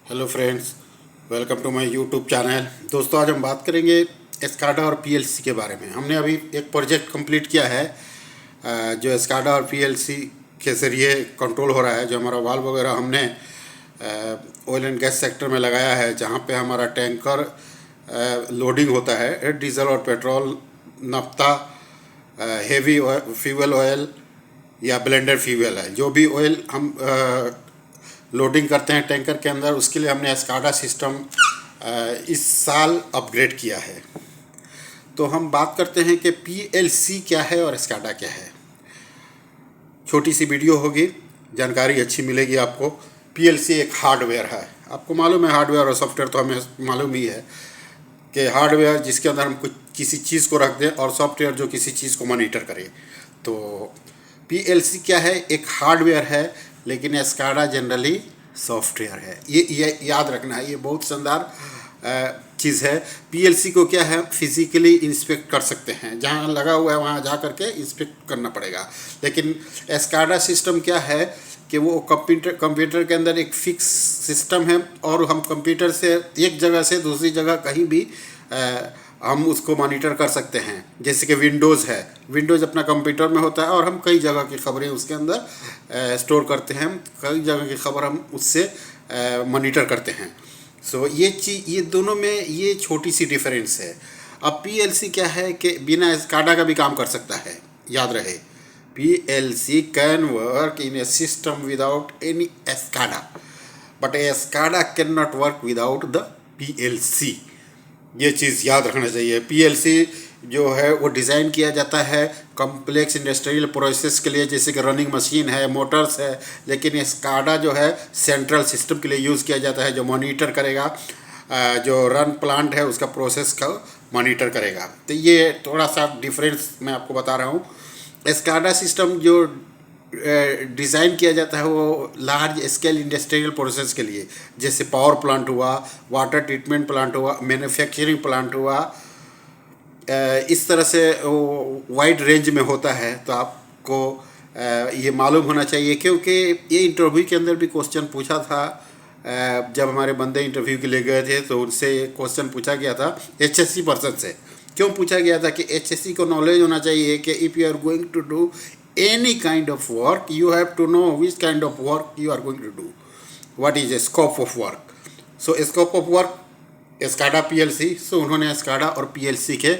Hello friends, welcome to my YouTube channel. दोस्तों, आज हम बात करेंगे एस्काडा और पीएलसी के बारे में। हमने अभी एक प्रोजेक्ट कंप्लीट किया है जो एस्काडा और पीएलसी के ज़रिए कंट्रोल हो रहा है। जो हमारा वाल्व वगैरह हमने ऑयल एंड गैस सेक्टर में लगाया है, जहाँ पे हमारा टैंकर लोडिंग होता है डीजल और petrol, naphtha, heavy fuel oil या ब्लेंडर फ्यूल है। जो भी ऑयल हम लोडिंग करते हैं टैंकर के अंदर, उसके लिए हमने एस्काडा सिस्टम इस साल अपग्रेड किया है। तो हम बात करते हैं कि पीएलसी क्या है और एस्काडा क्या है। छोटी सी वीडियो होगी, जानकारी अच्छी मिलेगी आपको। पीएलसी एक हार्डवेयर है, आपको मालूम है। हार्डवेयर और सॉफ्टवेयर तो हमें मालूम ही है कि हार्डवेयर जिसके अंदर हम कुछ किसी चीज़ को रख दें और सॉफ्टवेयर जो किसी चीज़ को मॉनिटर करे। तो पीएलसी क्या है? एक हार्डवेयर है, लेकिन एस्काडा जनरली सॉफ्टवेयर है। ये याद रखना है, ये बहुत शानदार चीज़ है। पीएलसी को क्या है, फिजिकली इंस्पेक्ट कर सकते हैं, जहाँ लगा हुआ है वहाँ जा करके इंस्पेक्ट करना पड़ेगा। लेकिन एस्काडा सिस्टम क्या है कि वो कंप्यूटर के अंदर एक फिक्स सिस्टम है, और हम कंप्यूटर से एक जगह से दूसरी जगह कहीं भी हम उसको मॉनिटर कर सकते हैं। जैसे कि विंडोज़ है, विंडोज़ अपना कंप्यूटर में होता है और हम कई जगह की खबरें उसके अंदर स्टोर करते हैं। कई जगह की खबर हम उससे मॉनिटर करते हैं। सो ये दोनों में ये छोटी सी डिफरेंस है। अब पीएलसी क्या है कि बिना एस्काडा का भी काम कर सकता है। याद रहे, PLC can work in A system without any Escada, but Escada can not work without the PLC. ये चीज़ याद रखना चाहिए। पीएलसी जो है वो डिज़ाइन किया जाता है कॉम्प्लेक्स इंडस्ट्रियल प्रोसेस के लिए, जैसे कि रनिंग मशीन है, मोटर्स है। लेकिन एस्काडा जो है सेंट्रल सिस्टम के लिए यूज़ किया जाता है, जो मॉनिटर करेगा, जो रन प्लांट है उसका प्रोसेस का मॉनिटर करेगा। तो ये थोड़ा सा डिफरेंस मैं आपको बता रहा हूँ। एस्काडा सिस्टम जो डिज़ाइन किया जाता है वो लार्ज स्केल इंडस्ट्रियल प्रोसेस के लिए, जैसे पावर प्लांट हुआ, वाटर ट्रीटमेंट प्लांट हुआ, मैन्युफैक्चरिंग प्लांट हुआ। इस तरह से वो वाइड रेंज में होता है। तो आपको ये मालूम होना चाहिए, क्योंकि ये इंटरव्यू के अंदर भी क्वेश्चन पूछा था। जब हमारे बंदे इंटरव्यू के लिए गए थे तो उनसे क्वेश्चन पूछा गया था एचएससी पर्सन से। क्यों पूछा गया था कि एचएससी को नॉलेज होना चाहिए कि if you are going to do any kind of work, you have to know which kind of work you are going to do, what is the scope of work. So scope of work SCADA PLC. So उन्होंने SCADA और PLC के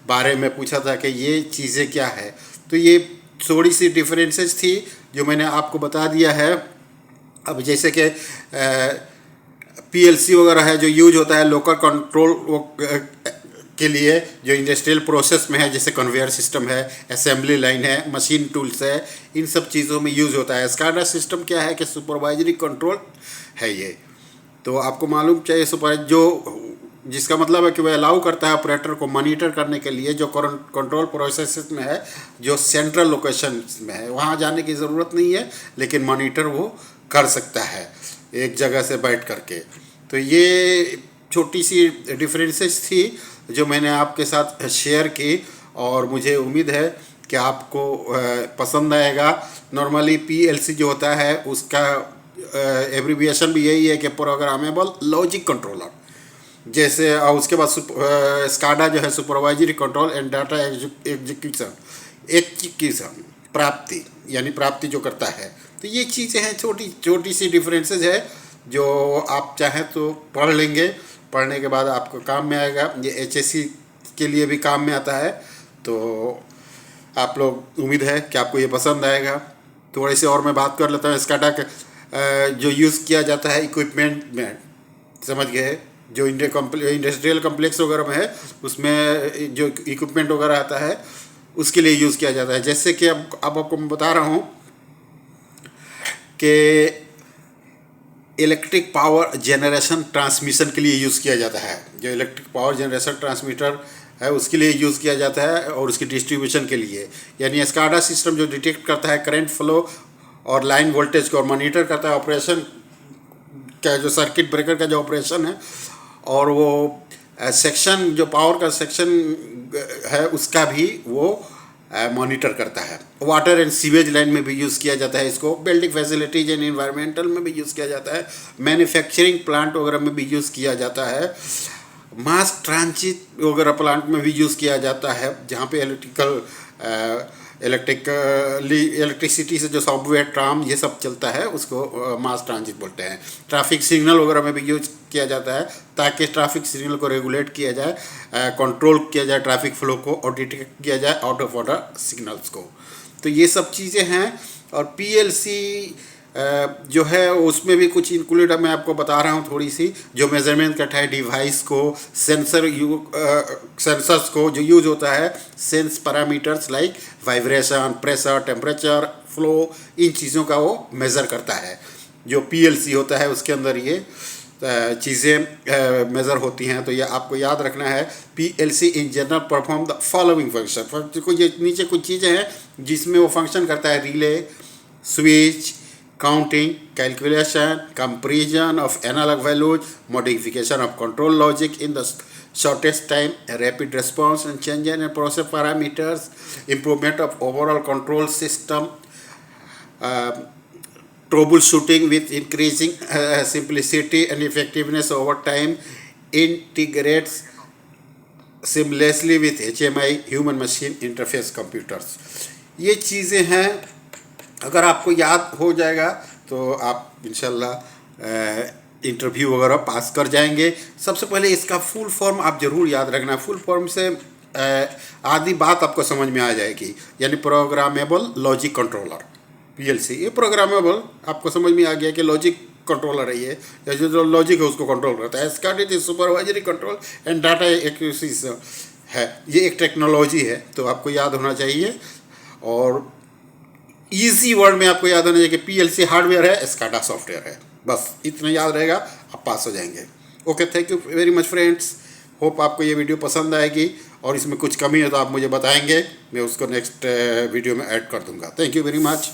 बारे में पूछा था कि ये चीज़ें क्या है। तो ये थोड़ी सी डिफरेंसेस थी जो मैंने आपको बता दिया है। अब जैसे कि पीएलसी वगैरह है जो यूज होता है लोकल कंट्रोल के लिए, जो इंडस्ट्रियल प्रोसेस में है, जैसे कन्वेयर सिस्टम है, असेंबली लाइन है, मशीन टूल्स है, इन सब चीज़ों में यूज़ होता है। स्काडा सिस्टम क्या है कि सुपरवाइजरी कंट्रोल है ये। तो आपको मालूम चाहिए जो जिसका मतलब है कि वह अलाउ करता है ऑपरेटर को मॉनिटर करने के लिए, जो कंट्रोल प्रोसेस में है, जो सेंट्रल लोकेशन में है, वहाँ जाने की ज़रूरत नहीं है, लेकिन मॉनिटर वो कर सकता है एक जगह से बैठ करके। तो ये छोटी सी डिफरेंसेस थी जो मैंने आपके साथ शेयर की, और मुझे उम्मीद है कि आपको पसंद आएगा। नॉर्मली पीएलसी जो होता है उसका एब्रीविएशन भी यही है कि प्रोग्रामेबल लॉजिक कंट्रोलर। जैसे उसके बाद स्काडा जो है supervisory control and data execution प्राप्ति, यानी प्राप्ति जो करता है। तो ये चीज़ें हैं, छोटी छोटी सी डिफरेंसेस है जो आप चाहें तो पढ़ लेंगे। पढ़ने के बाद आपको काम में आएगा। ये एचएससी के लिए भी काम में आता है। तो आप लोग, उम्मीद है कि आपको ये पसंद आएगा। थोड़ी सी और मैं बात कर लेता हूँ स्काडा का जो यूज़ किया जाता है इक्विपमेंट में। समझ गए, जो इंडस्ट्रियल कम्प्लेक्स वगैरह में है उसमें जो इक्विपमेंट वगैरह आता है उसके लिए यूज़ किया जाता है। जैसे कि अब आपको मैं बता रहा हूँ कि इलेक्ट्रिक पावर जनरेशन ट्रांसमिशन के लिए यूज़ किया जाता है। जो इलेक्ट्रिक पावर जनरेशन ट्रांसमीटर है उसके लिए यूज़ किया जाता है, और उसकी डिस्ट्रीब्यूशन के लिए। यानी एस्काडा सिस्टम जो डिटेक्ट करता है करंट फ्लो और लाइन वोल्टेज को, और मॉनिटर करता है ऑपरेशन का, जो सर्किट ब्रेकर का जो ऑपरेशन है, और वो सेक्शन जो पावर का सेक्शन है उसका भी वो मॉनिटर करता है। वाटर एंड सीवेज लाइन में भी यूज़ किया जाता है इसको, बिल्डिंग फैसिलिटीज एंड इन्वायरमेंटल में भी यूज़ किया जाता है, मैन्युफैक्चरिंग प्लांट वगैरह में भी यूज़ किया जाता है, मास ट्रांजिट वगैरह प्लांट में भी यूज़ किया जाता है, जहाँ पे इलेक्ट्रिसिटी से जो सॉफ्टवेयर ट्राम ये सब चलता है उसको मास ट्रांजिट बोलते हैं। ट्रैफिक सिग्नल वगैरह में भी यूज किया जाता है ताकि ट्रैफिक सिग्नल को रेगुलेट किया जाए, कंट्रोल किया जाए ट्रैफिक फ्लो को, और डिटेक्ट किया जाए आउट ऑफ ऑर्डर सिग्नल्स को। तो ये सब चीज़ें हैं। और पीएलसी जो है उसमें भी कुछ इंक्लूड है, मैं आपको बता रहा हूँ थोड़ी सी, जो मेजरमेंट करता है डिवाइस को, सेंसर्स को जो यूज होता है, sense parameters like vibration, pressure, temperature, flow, इन चीज़ों का वो मेज़र करता है। जो पीएलसी होता है उसके अंदर ये चीज़ें मेज़र होती हैं। तो ये आपको याद रखना है, PLC in general perform the following function. को ये नीचे कुछ चीज़ें हैं जिसमें वो फंक्शन करता है: relay, switch, counting, calculation, comparison of analog values, modification of control logic in the shortest time, rapid response and change in process parameters, improvement of overall control system, troubleshooting with increasing simplicity and effectiveness over time, integrates seamlessly with HMI, human machine interface computers। ये चीज़ें हैं, अगर आपको याद हो जाएगा तो आप इंशाल्लाह इंटरव्यू वगैरह पास कर जाएंगे। सबसे पहले इसका फुल फॉर्म आप ज़रूर याद रखना। फुल फॉर्म से आधी बात आपको समझ में आ जाएगी, यानी प्रोग्रामेबल लॉजिक कंट्रोलर, पीएलसी। ये प्रोग्रामेबल आपको समझ में आ गया कि लॉजिक कंट्रोलर है ये, या जो लॉजिक है उसको कंट्रोल करता है। SCADA is supervisory control and data accuracy है, ये एक टेक्नोलॉजी है, तो आपको याद होना चाहिए। और इजी वर्ड में आपको याद होना चाहिए कि पीएलसी हार्डवेयर है, SCADA सॉफ्टवेयर है। बस इतना याद रहेगा, आप पास हो जाएंगे। Okay, thank you very much friends. Hope आपको ये वीडियो पसंद आएगी, और इसमें कुछ कमी है तो आप मुझे बताएंगे, मैं उसको नेक्स्ट वीडियो में ऐड कर दूंगा। Thank you very much.